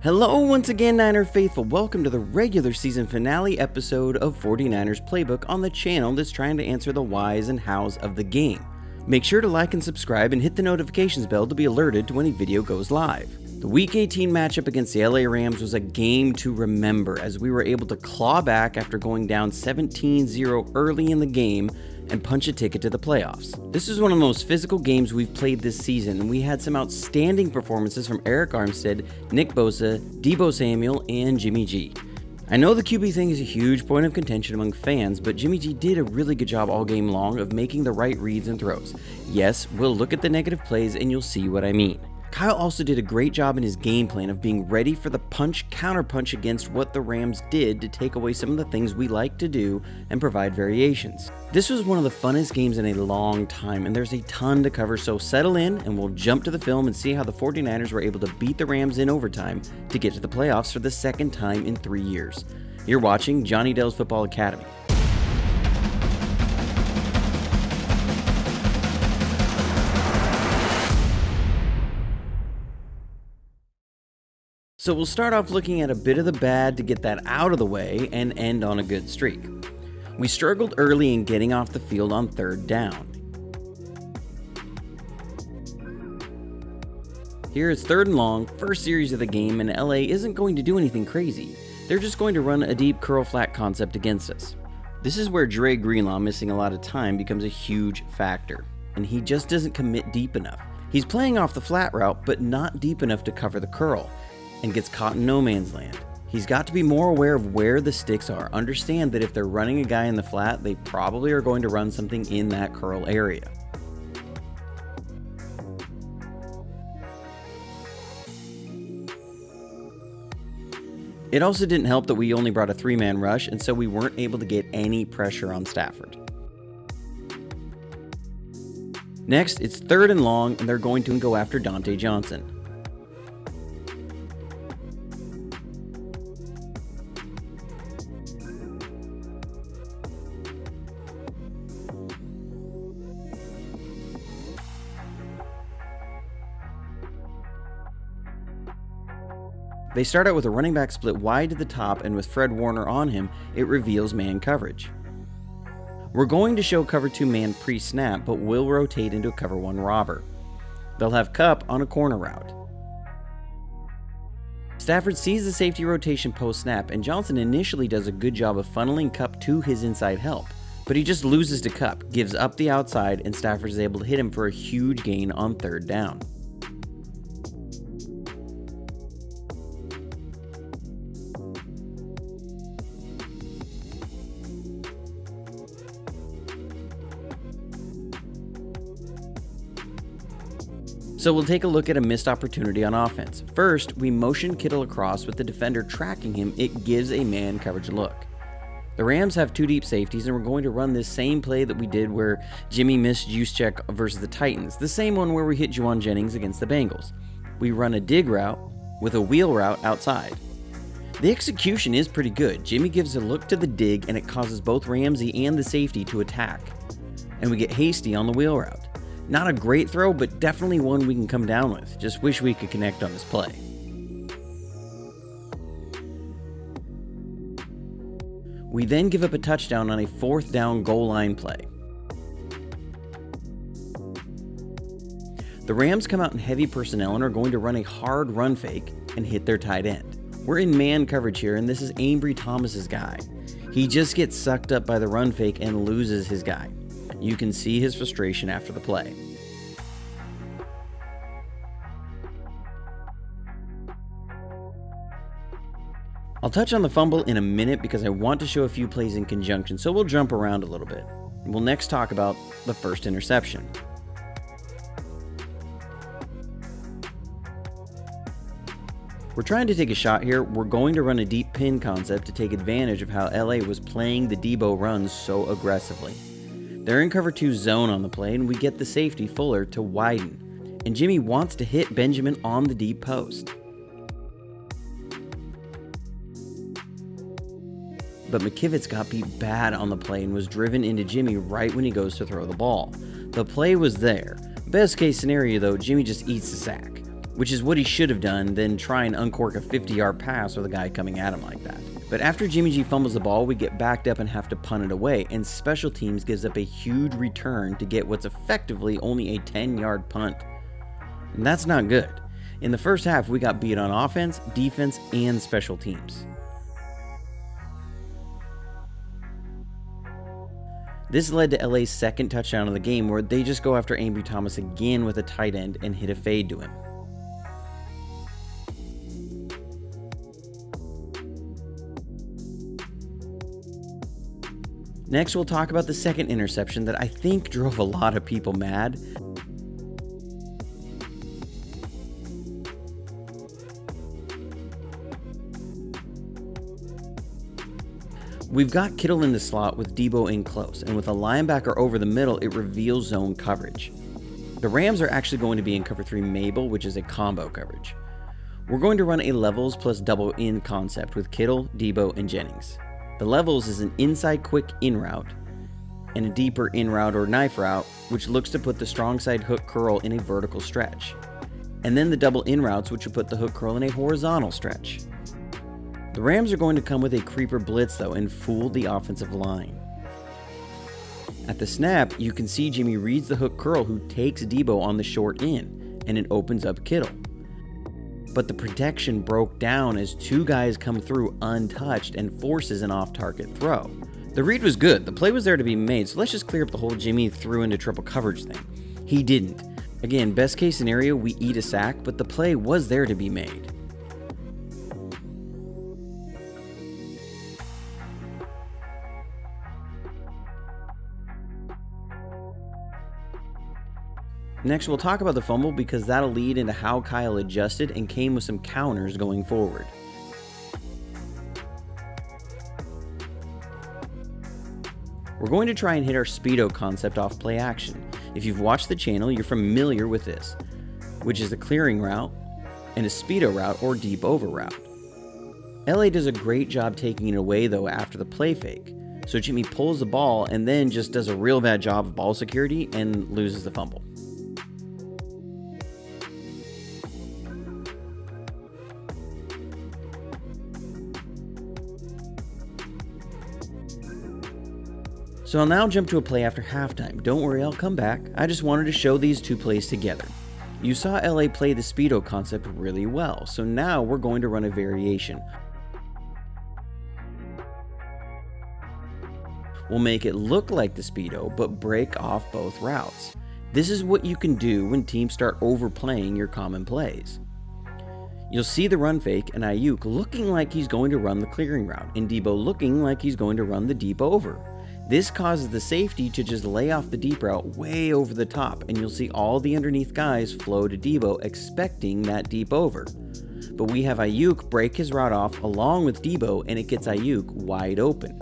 Hello once again, Niner Faithful. Welcome to the regular season finale episode of 49ers Playbook on the channel that's trying to answer the whys and hows of the game. Make sure to like and subscribe and hit the notifications bell to be alerted to when a video goes live. The Week 18 matchup against the LA Rams was a game to remember as we were able to claw back after going down 17-0 early in the game and punch a ticket to the playoffs. This is one of the most physical games we've played this season, and we had some outstanding performances from Eric Armstead, Nick Bosa, Deebo Samuel, and Jimmy G. I know the QB thing is a huge point of contention among fans, but Jimmy G did a really good job all game long of making the right reads and throws. Yes, we'll look at the negative plays and you'll see what I mean. Kyle also did a great job in his game plan of being ready for the punch-counterpunch against what the Rams did to take away some of the things we like to do and provide variations. This was one of the funnest games in a long time, and there's a ton to cover, so settle in and we'll jump to the film and see how the 49ers were able to beat the Rams in overtime to get to the playoffs for the second time in 3 years. You're watching Johnny Dell's Football Academy. So we'll start off looking at a bit of the bad to get that out of the way and end on a good streak. We struggled early in getting off the field on third down. Here is third and long, first series of the game, and LA isn't going to do anything crazy. They're just going to run a deep curl flat concept against us. This is where Dre Greenlaw missing a lot of time becomes a huge factor, and he just doesn't commit deep enough. He's playing off the flat route, but not deep enough to cover the curl, and gets caught in no man's land. He's got to be more aware of where the sticks are. Understand that if they're running a guy in the flat, they probably are going to run something in that curl area. It also didn't help that we only brought a 3-man rush, and so we weren't able to get any pressure on Stafford. Next, it's third and long, and they're going to go after Dante Johnson. They start out with a running back split wide to the top, and with Fred Warner on him, it reveals man coverage. We're going to show cover 2 man pre-snap, but will rotate into a cover 1 robber. They'll have Kupp on a corner route. Stafford sees the safety rotation post-snap, and Johnson initially does a good job of funneling Kupp to his inside help, but he just loses to Kupp, gives up the outside, and Stafford is able to hit him for a huge gain on third down. So we'll take a look at a missed opportunity on offense. First, we motion Kittle across with the defender tracking him. It gives a man coverage look. The Rams have 2 deep safeties, and we're going to run this same play that we did where Jimmy missed Juszczyk versus the Titans, the same one where we hit Juwan Jennings against the Bengals. We run a dig route with a wheel route outside. The execution is pretty good. Jimmy gives a look to the dig, and it causes both Ramsey and the safety to attack. And we get hasty on the wheel route. Not a great throw, but definitely one we can come down with. Just wish we could connect on this play. We then give up a touchdown on a 4th down goal line play. The Rams come out in heavy personnel and are going to run a hard run fake and hit their tight end. We're in man coverage here, and this is Ambry Thomas's guy. He just gets sucked up by the run fake and loses his guy. You can see his frustration after the play. I'll touch on the fumble in a minute because I want to show a few plays in conjunction, so we'll jump around a little bit. We'll next talk about the first interception. We're trying to take a shot here. We're going to run a deep pin concept to take advantage of how LA was playing the Deebo runs so aggressively. They're in cover 2 zone on the play, and we get the safety Fuller to widen. And Jimmy wants to hit Benjamin on the deep post. But McKivitz got beat bad on the play and was driven into Jimmy right when he goes to throw the ball. The play was there. Best case scenario though, Jimmy just eats the sack. which is what he should have done, then try and uncork a 50-yard pass with a guy coming at him like that. But after Jimmy G fumbles the ball, we get backed up and have to punt it away, and special teams gives up a huge return to get what's effectively only a 10-yard punt. And that's not good. In the first half, we got beat on offense, defense, and special teams. This led to LA's second touchdown of the game, where they just go after Ambry Thomas again with a tight end and hit a fade to him. Next, we'll talk about the second interception that I think drove a lot of people mad. We've got Kittle in the slot with Debo in close, and with a linebacker over the middle, it reveals zone coverage. The Rams are actually going to be in cover 3 Mabel, which is a combo coverage. We're going to run a levels plus double in concept with Kittle, Debo, and Jennings. The levels is an inside quick in route and a deeper in route or knife route, which looks to put the strong side hook curl in a vertical stretch. And then the double in routes, which would put the hook curl in a horizontal stretch. The Rams are going to come with a creeper blitz though and fool the offensive line. At the snap, you can see Jimmy reads the hook curl who takes Debo on the short in, and it opens up Kittle. But the protection broke down as two guys come through untouched and forces an off-target throw. The read was good, the play was there to be made, so let's just clear up the whole Jimmy threw into triple coverage thing. He didn't. Again, best case scenario, we eat a sack, but the play was there to be made. Next, we'll talk about the fumble because that'll lead into how Kyle adjusted and came with some counters going forward. We're going to try and hit our speedo concept off play action. If you've watched the channel, you're familiar with this, which is a clearing route and a speedo route or deep over route. LA does a great job taking it away though after the play fake, so Jimmy pulls the ball and then just does a real bad job of ball security and loses the fumble. So I'll now jump to a play after halftime. Don't worry, I'll come back. I just wanted to show these two plays together. You saw LA play the speedo concept really well, so now we're going to run a variation. We'll make it look like the speedo, but break off both routes. This is what you can do when teams start overplaying your common plays. You'll see the run fake and Ayuk looking like he's going to run the clearing route, and Debo looking like he's going to run the deep over. This causes the safety to just lay off the deep route way over the top, and you'll see all the underneath guys flow to Debo expecting that deep over. But we have Ayuk break his route off along with Debo, and it gets Ayuk wide open.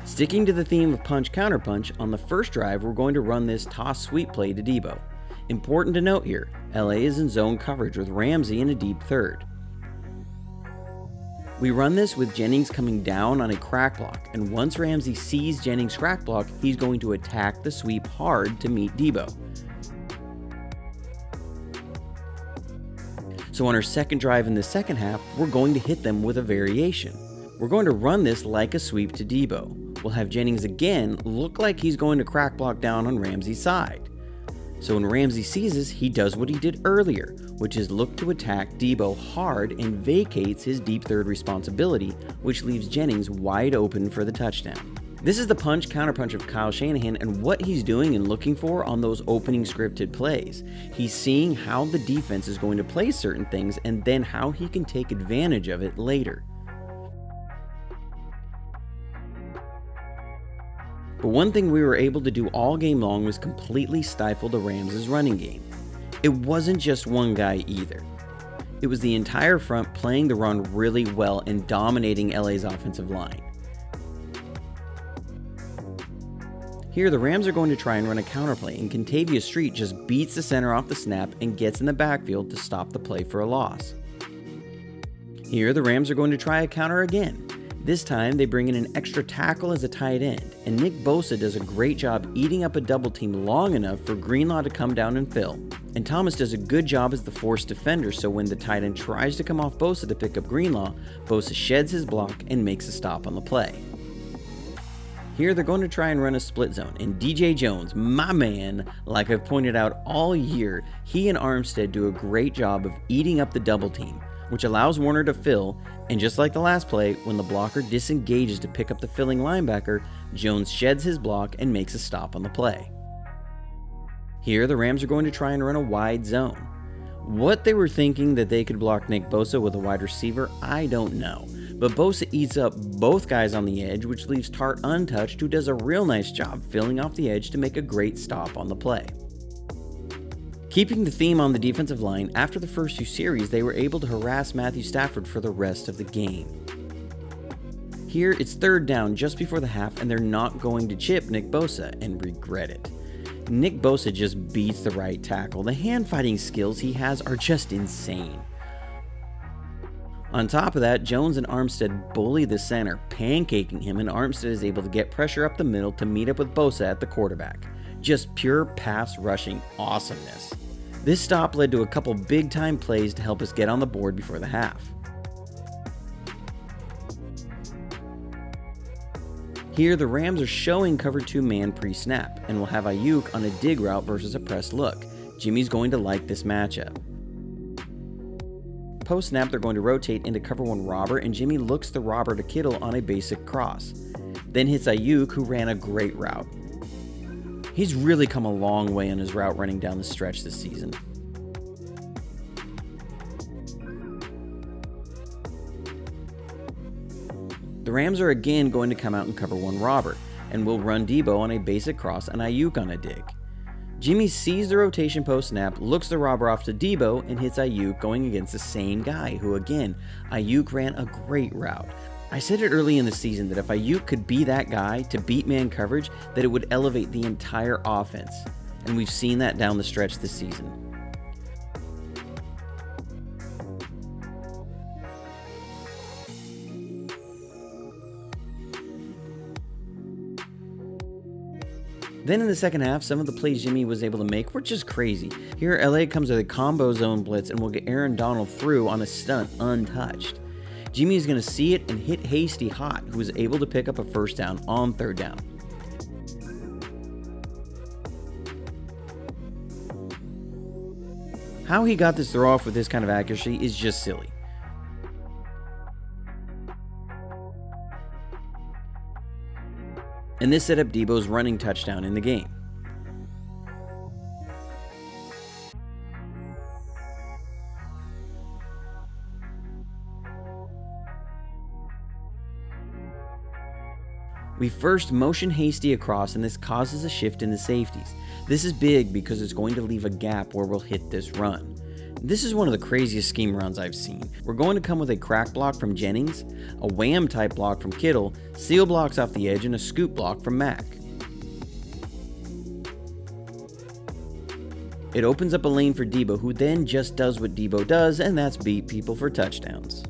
Sticking to the theme of punch-counterpunch, on the first drive we're going to run this toss sweep play to Debo. Important to note here, LA is in zone coverage with Ramsey in a deep third. We run this with Jennings coming down on a crack block, and once Ramsey sees Jennings' crack block, he's going to attack the sweep hard to meet Debo. So on our second drive in the second half, we're going to hit them with a variation. We're going to run this like a sweep to Debo. We'll have Jennings again look like he's going to crack block down on Ramsey's side. So when Ramsey sees us, he does what he did earlier, which is look to attack Debo hard and vacates his deep third responsibility, which leaves Jennings wide open for the touchdown. This is the punch-counterpunch of Kyle Shanahan and what he's doing and looking for on those opening scripted plays. He's seeing how the defense is going to play certain things and then how he can take advantage of it later. But one thing we were able to do all game long was completely stifle the Rams' running game. It wasn't just one guy either. It was the entire front playing the run really well and dominating LA's offensive line. Here, the Rams are going to try and run a counterplay, and Kentavious Street just beats the center off the snap and gets in the backfield to stop the play for a loss. Here, the Rams are going to try a counter again. This time, they bring in an extra tackle as a tight end, and Nick Bosa does a great job eating up a double team long enough for Greenlaw to come down and fill. And Thomas does a good job as the forced defender, so when the tight end tries to come off Bosa to pick up Greenlaw, Bosa sheds his block and makes a stop on the play. Here, they're going to try and run a split zone, and DJ Jones, my man, like I've pointed out all year, he and Armstead do a great job of eating up the double team, which allows Warner to fill, and just like the last play, when the blocker disengages to pick up the filling linebacker, Jones sheds his block and makes a stop on the play. Here, the Rams are going to try and run a wide zone. What they were thinking that they could block Nick Bosa with a wide receiver, I don't know. But Bosa eats up both guys on the edge, which leaves Tart untouched, who does a real nice job filling off the edge to make a great stop on the play. Keeping the theme on the defensive line, after the first few series, they were able to harass Matthew Stafford for the rest of the game. Here, it's third down just before the half, and they're not going to chip Nick Bosa and regret it. Nick Bosa just beats the right tackle. The hand-fighting skills he has are just insane. On top of that, Jones and Armstead bully the center, pancaking him, and Armstead is able to get pressure up the middle to meet up with Bosa at the quarterback. Just pure pass rushing awesomeness. This stop led to a couple big-time plays to help us get on the board before the half. Here, the Rams are showing cover 2 man pre-snap, and will have Ayuk on a dig route versus a press look. Jimmy's going to like this matchup. Post-snap, they're going to rotate into cover 1 robber, and Jimmy looks the robber to Kittle on a basic cross. Then hits Ayuk, who ran a great route. He's really come a long way on his route running down the stretch this season. The Rams are again going to come out and cover 1 robber, and will run Debo on a basic cross and Ayuk on a dig. Jimmy sees the rotation post-snap, looks the robber off to Debo, and hits Ayuk going against the same guy, who again, Ayuk ran a great route. I said it early in the season that if Ayuk could be that guy to beat man coverage, that it would elevate the entire offense, and we've seen that down the stretch this season. Then in the second half, some of the plays Jimmy was able to make were just crazy. Here, LA comes with a combo zone blitz and will get Aaron Donald through on a stunt untouched. Jimmy is going to see it and hit Hasty hot, who was able to pick up a first down on third down. How he got this throw off with this kind of accuracy is just silly. And this set up Debo's running touchdown in the game. We first motion Hasty across, and this causes a shift in the safeties. This is big because it's going to leave a gap where we'll hit this run. This is one of the craziest scheme runs I've seen. We're going to come with a crack block from Jennings, a wham type block from Kittle, seal blocks off the edge, and a scoop block from Mack. It opens up a lane for Debo, who then just does what Debo does, and that's beat people for touchdowns.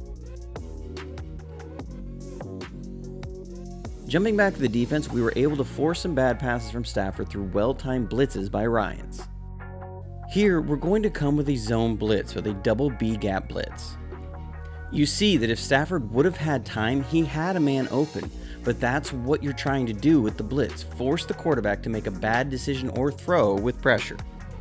Jumping back to the defense, we were able to force some bad passes from Stafford through well-timed blitzes by Ryans. Here, we're going to come with a zone blitz with a double B gap blitz. You see that if Stafford would have had time, he had a man open, but that's what you're trying to do with the blitz, force the quarterback to make a bad decision or throw with pressure.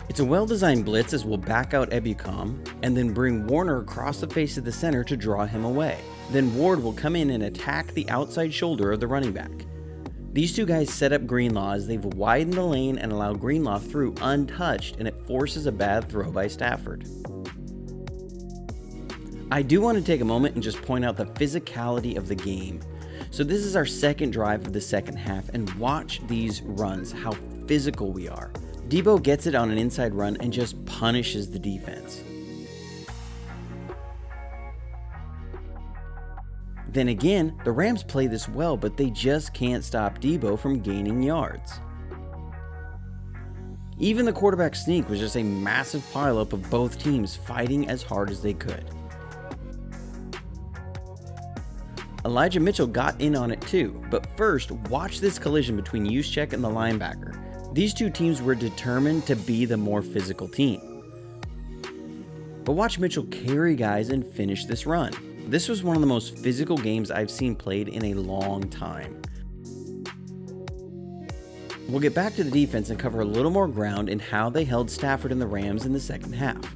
It's a well-designed blitz as we'll back out Ebukam and then bring Warner across the face of the center to draw him away. Then Ward will come in and attack the outside shoulder of the running back. These two guys set up Greenlaw as they've widened the lane and allowed Greenlaw through untouched, and it forces a bad throw by Stafford. I do want to take a moment and just point out the physicality of the game. So this is our second drive of the second half, and watch these runs, how physical we are. Debo gets it on an inside run and just punishes the defense. Then again, the Rams play this well, but they just can't stop Debo from gaining yards. Even the quarterback sneak was just a massive pileup of both teams fighting as hard as they could. Elijah Mitchell got in on it too, but first, watch this collision between Juszczyk and the linebacker. These two teams were determined to be the more physical team. But watch Mitchell carry guys and finish this run. This was one of the most physical games I've seen played in a long time. We'll get back to the defense and cover a little more ground in how they held Stafford and the Rams in the second half.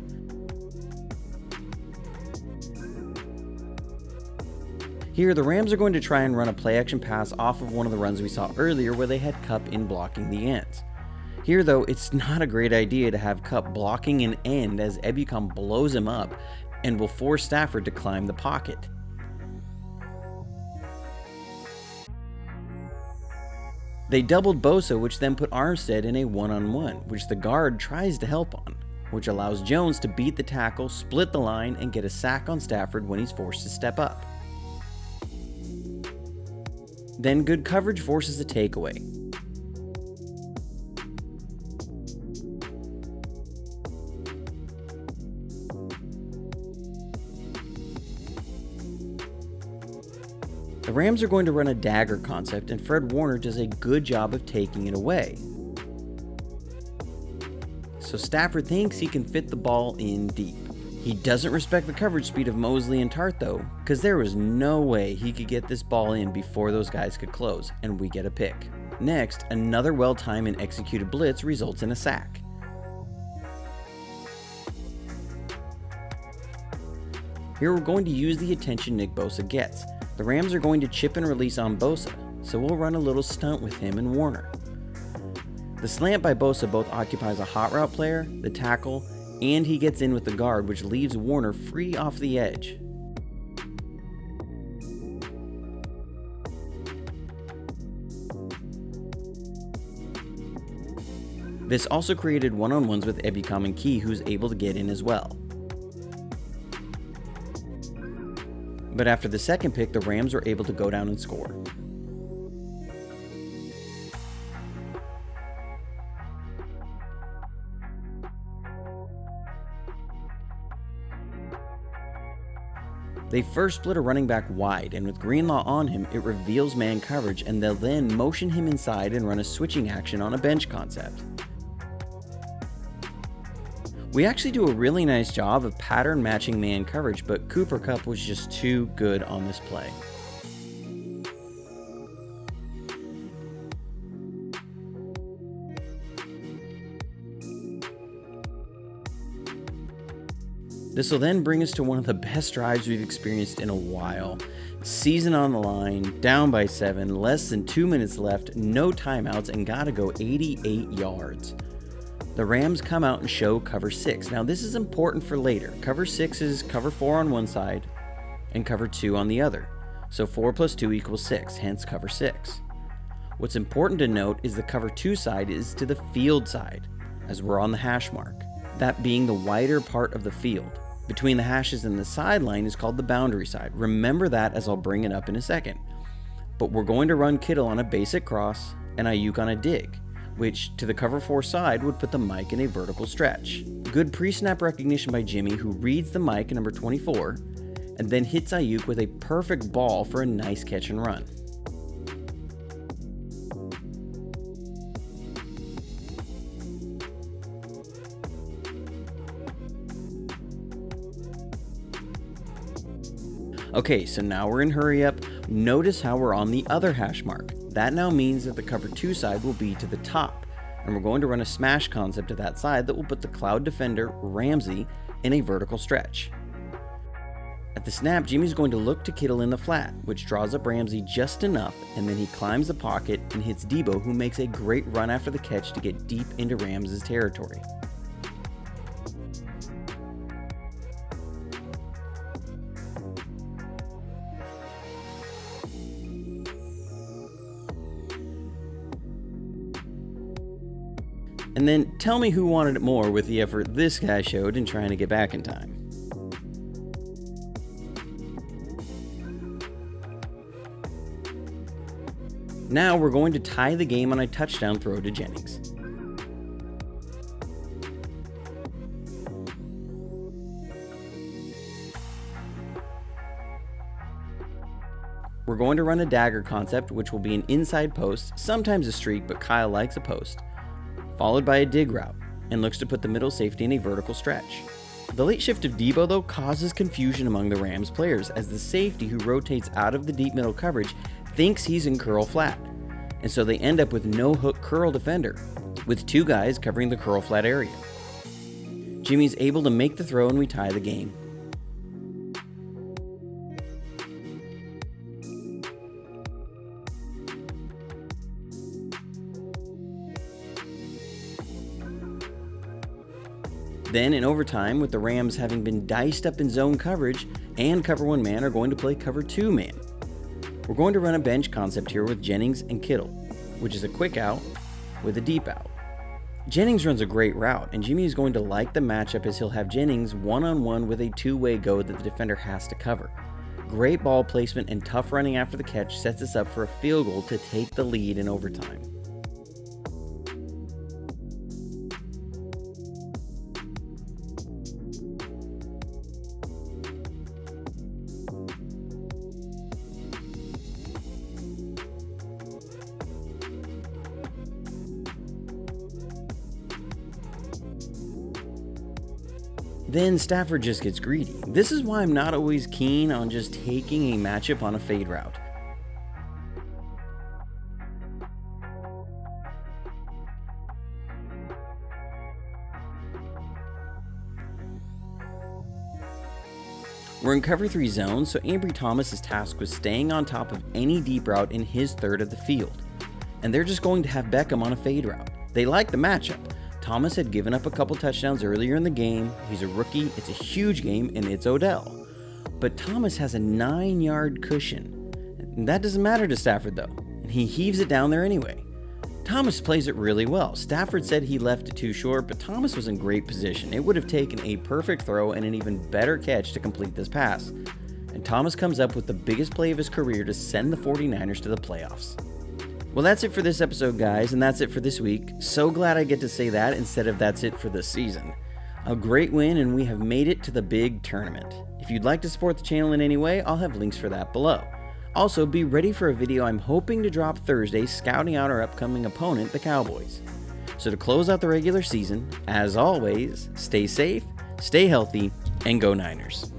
Here, the Rams are going to try and run a play-action pass off of one of the runs we saw earlier where they had Kupp in blocking the ends. Here, though, it's not a great idea to have Kupp blocking an end as Ebukam blows him up and will force Stafford to climb the pocket. They doubled Bosa, which then put Armstead in a one-on-one, which the guard tries to help on, which allows Jones to beat the tackle, split the line, and get a sack on Stafford when he's forced to step up. Then good coverage forces a takeaway. The Rams are going to run a dagger concept, and Fred Warner does a good job of taking it away. So Stafford thinks he can fit the ball in deep. He doesn't respect the coverage speed of Mosley and Tart though, because there was no way he could get this ball in before those guys could close, and we get a pick. Next, another well-timed and executed blitz results in a sack. Here we're going to use the attention Nick Bosa gets. The Rams are going to chip and release on Bosa, so we'll run a little stunt with him and Warner. The slant by Bosa both occupies a hot route player, the tackle, and he gets in with the guard, which leaves Warner free off the edge. This also created one-on-ones with Ebukam and Key, who's able to get in as well. But after the second pick, the Rams were able to go down and score. They first split a running back wide, and with Greenlaw on him, it reveals man coverage, and they'll then motion him inside and run a switching action on a bench concept. We actually do a really nice job of pattern matching man coverage, but Cooper Kupp was just too good on this play. This will then bring us to one of the best drives we've experienced in a while. Season on the line, down by 7, less than 2 minutes left, no timeouts, and gotta go 88 yards. The Rams come out and show cover 6. Now this is important for later. Cover 6 is cover 4 on one side and cover 2 on the other. So 4 plus 2 equals 6, hence cover 6. What's important to note is the cover 2 side is to the field side, as we're on the hash mark, that being the wider part of the field. Between the hashes and the sideline is called the boundary side. Remember that, as I'll bring it up in a second. But we're going to run Kittle on a basic cross and Ayuk on a dig, which to the cover 4 side would put the mic in a vertical stretch. Good pre-snap recognition by Jimmy, who reads the mic at number 24 and then hits Ayuk with a perfect ball for a nice catch and run. Okay, so now we're in hurry up. Notice how we're on the other hash mark. That now means that the cover 2 side will be to the top, and we're going to run a smash concept to that side that will put the cloud defender, Ramsey, in a vertical stretch. At the snap, Jimmy's going to look to Kittle in the flat, which draws up Ramsey just enough, and then he climbs the pocket and hits Debo, who makes a great run after the catch to get deep into Rams' territory. And then tell me who wanted it more with the effort this guy showed in trying to get back in time. Now we're going to tie the game on a touchdown throw to Jennings. We're going to run a dagger concept, which will be an inside post, sometimes a streak, but Kyle likes a post, followed by a dig route, and looks to put the middle safety in a vertical stretch. The late shift of Debo, though, causes confusion among the Rams players, as the safety who rotates out of the deep middle coverage thinks he's in curl flat, and so they end up with no hook curl defender, with two guys covering the curl flat area. Jimmy's able to make the throw and we tie the game. Then in overtime, with the Rams having been diced up in zone coverage and cover one man are going to play cover two man. We're going to run a bench concept here with Jennings and Kittle, which is a quick out with a deep out. Jennings runs a great route, and Jimmy is going to like the matchup as he'll have Jennings one-on-one with a two-way go that the defender has to cover. Great ball placement and tough running after the catch sets us up for a field goal to take the lead in overtime. Then Stafford just gets greedy. This is why I'm not always keen on just taking a matchup on a fade route. We're in cover 3 zone, so Ambry Thomas is tasked with staying on top of any deep route in his third of the field. And they're just going to have Beckham on a fade route. They like the matchup. Thomas had given up a couple touchdowns earlier in the game. He's a rookie, it's a huge game, and it's Odell. But Thomas has a 9-yard cushion. And that doesn't matter to Stafford though, and he heaves it down there anyway. Thomas plays it really well. Stafford said he left it too short, but Thomas was in great position. It would have taken a perfect throw and an even better catch to complete this pass. And Thomas comes up with the biggest play of his career to send the 49ers to the playoffs. Well, that's it for this episode, guys, and that's it for this week. So glad I get to say that instead of that's it for this season. A great win, and we have made it to the big tournament. If you'd like to support the channel in any way, I'll have links for that below. Also, be ready for a video I'm hoping to drop Thursday scouting out our upcoming opponent, the Cowboys. So to close out the regular season, as always, stay safe, stay healthy, and go Niners.